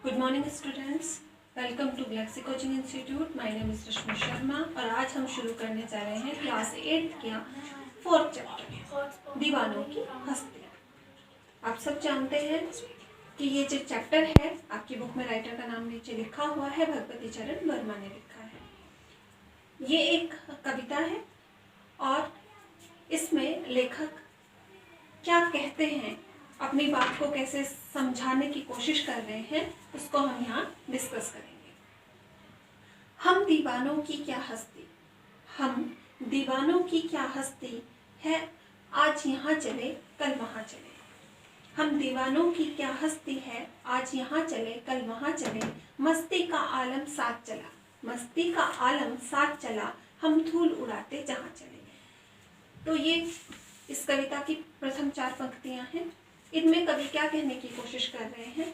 Good morning students, welcome to Galaxy coaching institute. My name is Rashmi Sharma और आज हम शुरू करने जा रहे हैं क्लास 8 का 4th चैप्टर दीवानों की हस्ती। आप सब जानते हैं कि ये जो चैप्टर है आपकी बुक में राइटर का नाम नीचे लिखा हुआ है, भगवती चरण वर्मा ने लिखा है। ये एक कविता है और इसमें लेखक क्या कहते हैं, अपनी बात को कैसे समझाने की कोशिश कर रहे हैं, उसको हम यहाँ डिस्कस करेंगे। हम दीवानों की क्या हस्ती, हम दीवानों की क्या हस्ती है, आज यहाँ चले कल वहाँ चले। हम दीवानों की क्या हस्ती है, आज यहाँ चले कल वहाँ चले। मस्ती का आलम साथ चला, मस्ती का आलम साथ चला, हम धूल उड़ाते जहाँ चले। तो ये इस कविता की प्रथम 4 पंक्तियां हैं। इनमें कवि क्या कहने की कोशिश कर रहे हैं,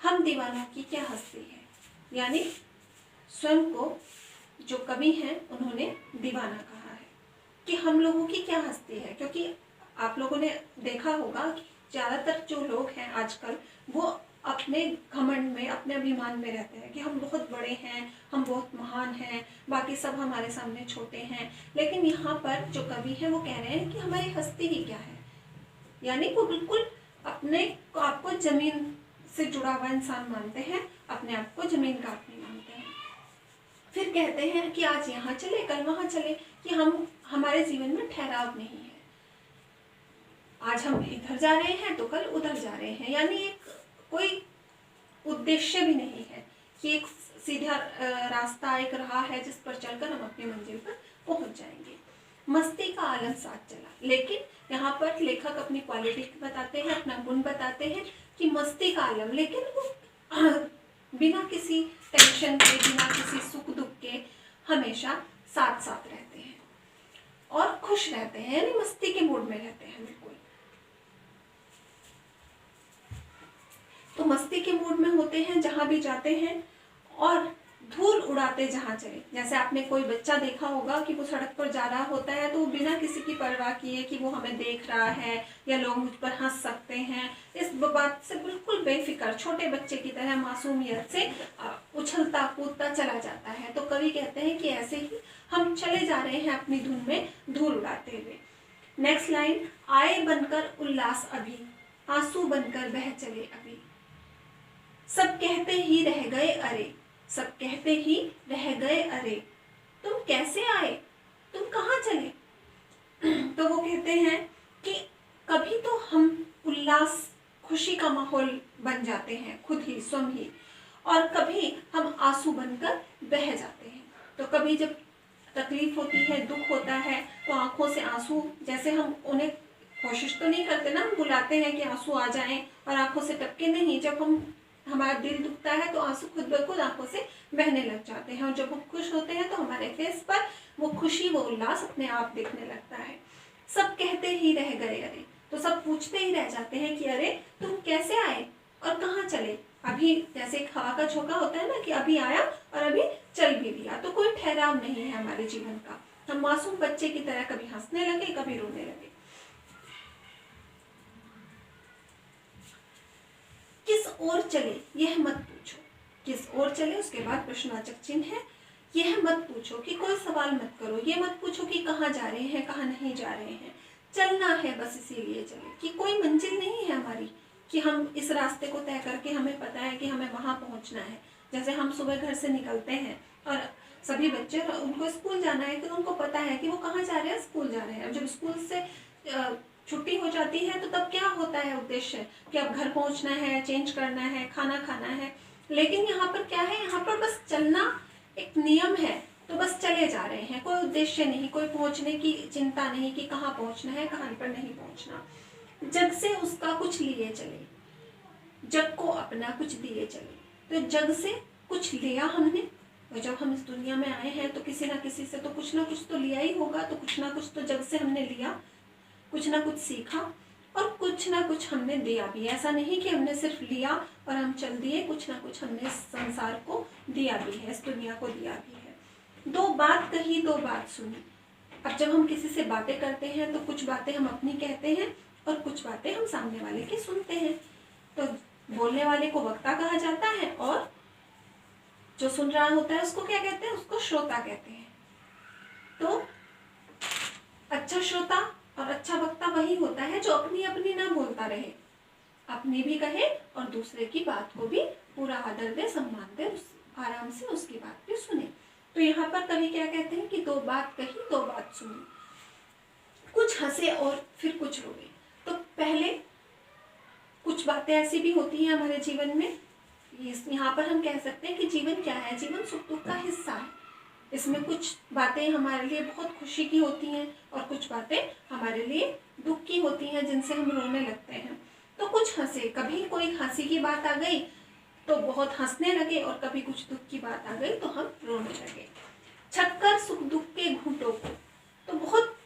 हम दीवानों की क्या हस्ती है, यानी स्वयं को जो कवि हैं उन्होंने दीवाना कहा है कि हम लोगों की क्या हस्ती है। क्योंकि आप लोगों ने देखा होगा कि ज़्यादातर जो लोग हैं आजकल वो अपने घमंड में, अपने अभिमान में रहते हैं कि हम बहुत बड़े हैं, हम बहुत महान हैं, बाकी सब हमारे सामने छोटे हैं। लेकिन यहाँ पर जो कवि हैं वो कह रहे हैं कि हमारी हस्ती ही क्या है, यानी वो बिल्कुल अपने आप को जमीन से जुड़ा हुआ इंसान मानते हैं, अपने आप को जमीन का आदमी मानते हैं। फिर कहते हैं कि आज यहाँ चले कल वहाँ चले, कि हम हमारे जीवन में ठहराव नहीं है, आज हम इधर जा रहे हैं तो कल उधर जा रहे हैं, यानी एक कोई उद्देश्य भी नहीं है कि एक सीधा रास्ता एक राह है जिस पर चलकर हम अपनी मंजिल पर पहुंच जाएंगे। मस्ती का आलम साथ चला, लेकिन यहाँ पर लेखक अपनी क्वालिटी बताते हैं, अपना गुण बताते हैं कि मस्ती का आलम, लेकिन वो बिना किसी टेंशन के, बिना किसी सुख दुख के हमेशा साथ साथ रहते हैं और खुश रहते हैं, यानी मस्ती के मूड में रहते हैं बिल्कुल। तो मस्ती के मूड में होते हैं जहां भी जाते हैं और धूल उड़ाते जहां चले। जैसे आपने कोई बच्चा देखा होगा कि वो सड़क पर जा रहा होता है तो बिना किसी की परवाह किए कि वो हमें देख रहा है या लोग मुझ पर हंस सकते हैं, इस बात से बिल्कुल बेफिक्र छोटे बच्चे की तरह मासूमियत से उछलता कूदता चला जाता है। तो कवि कहते हैं कि ऐसे ही हम चले जा रहे हैं अपनी धुन में धूल उड़ाते हुए। नेक्स्ट लाइन, आए बनकर उल्लास अभी, आंसू बनकर बह चले अभी। सब कहते ही रह गए अरे, सब कहते ही रह गए अरे, तुम कैसे आए, तुम कहाँ चले। तो वो कहते हैं कि कभी तो हम उल्लास खुशी का माहौल बन जाते हैं खुद ही स्वयं ही, और कभी हम आंसू बनकर बह जाते हैं। तो कभी जब तकलीफ होती है, दुख होता है, तो आंखों से आंसू, जैसे हम उन्हें कोशिश तो नहीं करते ना, हम बुलाते हैं कि आंसू आ जाएं और आंखों से टपके नहीं, जब हमारा दिल दुखता है तो आंसू खुद ब खुद आंखों से बहने लग जाते हैं, और जब हम खुश होते हैं तो हमारे फेस पर वो खुशी, वो उल्लास अपने आप दिखने लगता है। सब कहते ही रह गए अरे, तो सब पूछते ही रह जाते हैं कि अरे तुम कैसे आए और कहाँ चले। अभी जैसे एक हवा का झोंका होता है ना कि अभी आया और अभी चल भी दिया, तो कोई ठहराव नहीं है हमारे जीवन का। हम मासूम बच्चे की तरह कभी हंसने लगे, कभी रोने लगे। किस ओर चले यह मत पूछो, किस ओर चले, उसके बाद प्रश्नवाचक चिन्ह है। यह मत पूछो कि कोई सवाल मत करो, ये मत पूछो कि कहाँ जा रहे हैं, कहाँ नहीं जा रहे हैं। चलना है बस इसीलिए चले, कि कोई मंजिल नहीं है हमारी कि हम इस रास्ते को तय करके हमें पता है कि हमें वहां पहुंचना है। जैसे हम सुबह घर से निकलते हैं और सभी बच्चे, उनको स्कूल जाना है तो उनको पता है कि वो कहाँ जा रहे हैं, स्कूल जा रहे हैं। जब स्कूल से छुट्टी हो जाती है तो तब क्या होता है उद्देश्य, कि अब घर पहुंचना है, चेंज करना है, खाना खाना है। लेकिन यहाँ पर क्या है, यहाँ पर बस चलना एक नियम है, तो बस चले जा रहे हैं, कोई उद्देश्य नहीं, कोई पहुंचने की चिंता नहीं कि कहाँ पहुंचना है, कहाँ पर नहीं पहुंचना। जग से उसका कुछ लिए चले, जग को अपना कुछ दिए चले। तो जग से कुछ लिया हमने, और जब हम इस दुनिया में आए हैं तो किसी ना किसी से तो कुछ ना कुछ तो लिया ही होगा, तो कुछ ना कुछ तो जग से हमने लिया, कुछ ना कुछ सीखा और कुछ ना कुछ हमने दिया भी। ऐसा नहीं कि हमने सिर्फ लिया और हम चल दिए, कुछ ना कुछ हमने इस संसार को दिया भी है, इस दुनिया को दिया भी है। दो बात कही दो बात सुनी। अब जब हम किसी से बातें करते हैं तो कुछ बातें हम अपनी कहते हैं और कुछ बातें हम सामने वाले की सुनते हैं। तो बोलने वाले को वक्ता कहा जाता है और जो सुन रहा होता है उसको क्या कहते हैं, उसको श्रोता कहते हैं। तो अच्छा श्रोता और अच्छा वक्ता वही होता है जो अपनी अपनी ना बोलता रहे, अपनी भी कहे और दूसरे की बात को भी पूरा आदर दे, सम्मान दे, आराम से उसकी बात भी सुने। तो यहाँ पर कवि क्या कहते हैं कि दो बात कही दो बात सुनी, कुछ हंसे और फिर कुछ रोए। तो पहले कुछ बातें ऐसी भी होती हैं हमारे जीवन में, यहाँ पर हम कह सकते हैं कि जीवन क्या है, जीवन सुख दुख का हिस्सा है। इसमें कुछ बातें हमारे लिए बहुत खुशी की होती हैं और कुछ बातें हमारे लिए दुख की होती हैं जिनसे हम रोने लगते हैं। तो कुछ हंसे, कभी कोई हंसी की बात आ गई तो बहुत हंसने लगे और कभी कुछ दुख की बात आ गई तो हम रोने लगे। छक्कर सुख दुख के घूंटों को, तो बहुत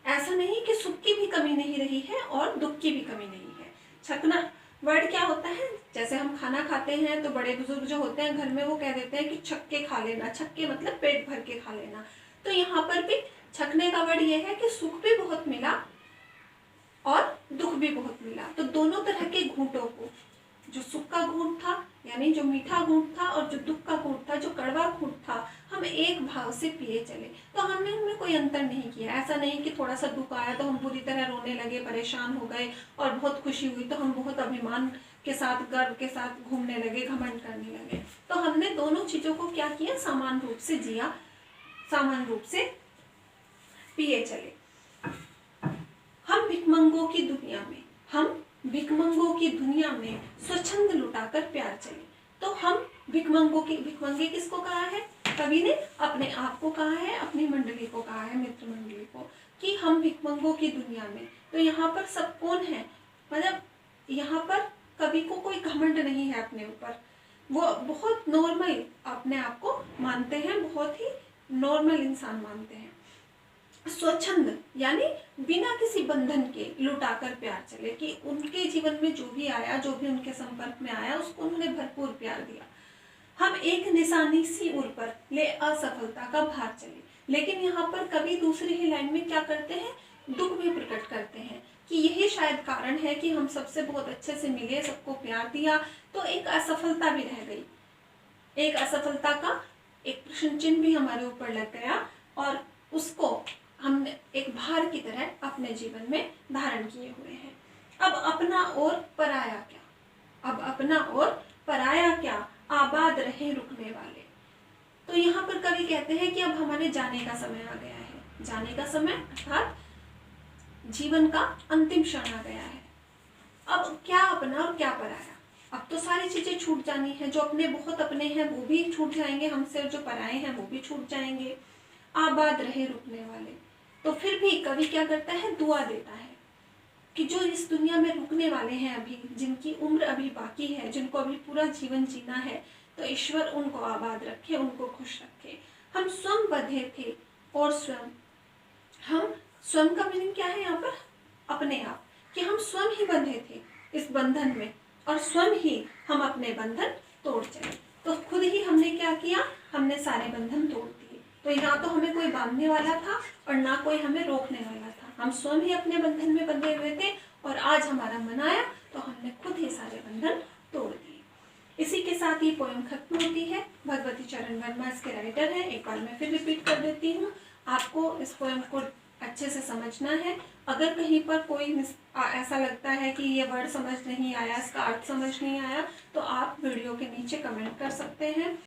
ऐसा नहीं कि सुख की भी कमी नहीं रही है और दुख की भी कमी नहीं है। छकना वर्ड क्या होता है, जैसे हम खाना खाते हैं तो बड़े बुजुर्ग जो होते हैं घर में वो कह देते हैं कि छक के खा लेना, छक्के मतलब पेट भर के खा लेना। तो यहाँ पर भी छकने का वर्ड ये है कि सुख भी बहुत मिला और दुख भी बहुत मिला। तो दोनों तरह के घूंटों को, जो सुख का घूंट था यानी जो मीठा घूंट था और जो दुख का घूंट था, जो कड़वा घूंट था, हम एक भाव से पिए चले। तो हमने उनमें कोई अंतर नहीं किया। ऐसा नहीं कि थोड़ा सा दुख आया तो हम पूरी तरह रोने लगे, परेशान हो गए, और बहुत खुशी हुई तो हम बहुत अभिमान के साथ, गर्व के साथ घूमने लगे, घमंड करने लगे। तो हमने दोनों चीजों को क्या किया, समान रूप से जिया, समान रूप से पिए चले। हम भिखमंगों की दुनिया में, हम भिखमंगों की दुनिया में स्वच्छंद लुटाकर प्यार चले। तो हम भिखमंगों की, भिखमंगे किसको कहा है, कवि ने अपने आप को कहा है, अपनी मंडली को कहा है, मित्र मंडली को, कि हम भिखमंगों की दुनिया में। तो यहाँ पर सब कौन है, मतलब यहाँ पर कवि को कोई घमंड नहीं है अपने ऊपर, वो बहुत नॉर्मल अपने आप को मानते हैं, बहुत ही नॉर्मल इंसान मानते हैं। स्वच्छंद यानी बिना किसी बंधन के लुटाकर प्यार चले, कि उनके जीवन में जो भी आया, जो भी उनके संपर्क में आया, उसको उन्होंने भरपूर प्यार दिया। हम एक निशानी सी उर पर ले असफलता का भार चले। लेकिन यहाँ पर कवि दूसरी ही लाइन में क्या करते हैं, दुख भी प्रकट करते हैं कि यही शायद कारण है कि हम सबसे बहुत अच्छे से मिले, सबको प्यार दिया, तो एक असफलता भी रह गई। एक असफलता का एक प्रश्न चिन्ह भी हमारे ऊपर लग गया और उसको हमने एक भार की तरह अपने जीवन में धारण किए हुए हैं। अब अपना और पराया क्या, अब अपना और पराया क्या, आबाद रहे रुकने वाले। तो यहाँ पर कवि कहते हैं कि अब हमारे जाने का समय आ गया है। जाने का समय अर्थात जीवन का अंतिम क्षण आ गया है। अब क्या अपना और क्या पराया, अब तो सारी चीजें छूट जानी है। जो अपने बहुत अपने हैं वो भी छूट जाएंगे हमसे, और जो पराए हैं वो भी छूट जाएंगे। आबाद रहे रुकने वाले। तो फिर भी कवि क्या करता है, दुआ देता है कि जो इस दुनिया में रुकने वाले हैं अभी, जिनकी उम्र अभी बाकी है, जिनको अभी पूरा जीवन जीना है, तो ईश्वर उनको आबाद रखे, उनको खुश रखे। हम स्वयं बंधे थे और स्वयं, हम स्वयं का मीनिंग क्या है यहाँ पर, अपने आप, कि हम स्वयं ही बंधे थे इस बंधन में और स्वयं ही हम अपने बंधन तोड़ चले। तो खुद ही हमने क्या किया, हमने सारे बंधन तोड़ दिए। तो ना तो हमें कोई बांधने वाला था और ना कोई हमें रोकने वाला था, हम स्वयं ही अपने बंधन में बंधे हुए थे। और आज हमारा मन आया तो हमने खुद ही सारे बंधन तोड़ दिए। इसी के साथ ये पोएम खत्म होती है। भगवती चरण वर्मा इसके राइटर हैं। एक बार मैं फिर रिपीट कर देती हूँ, आपको इस पोएम को अच्छे से समझना है। अगर कहीं पर कोई ऐसा लगता है कि ये वर्ड समझ नहीं आया, इसका अर्थ समझ नहीं आया, तो आप वीडियो के नीचे कमेंट कर सकते हैं।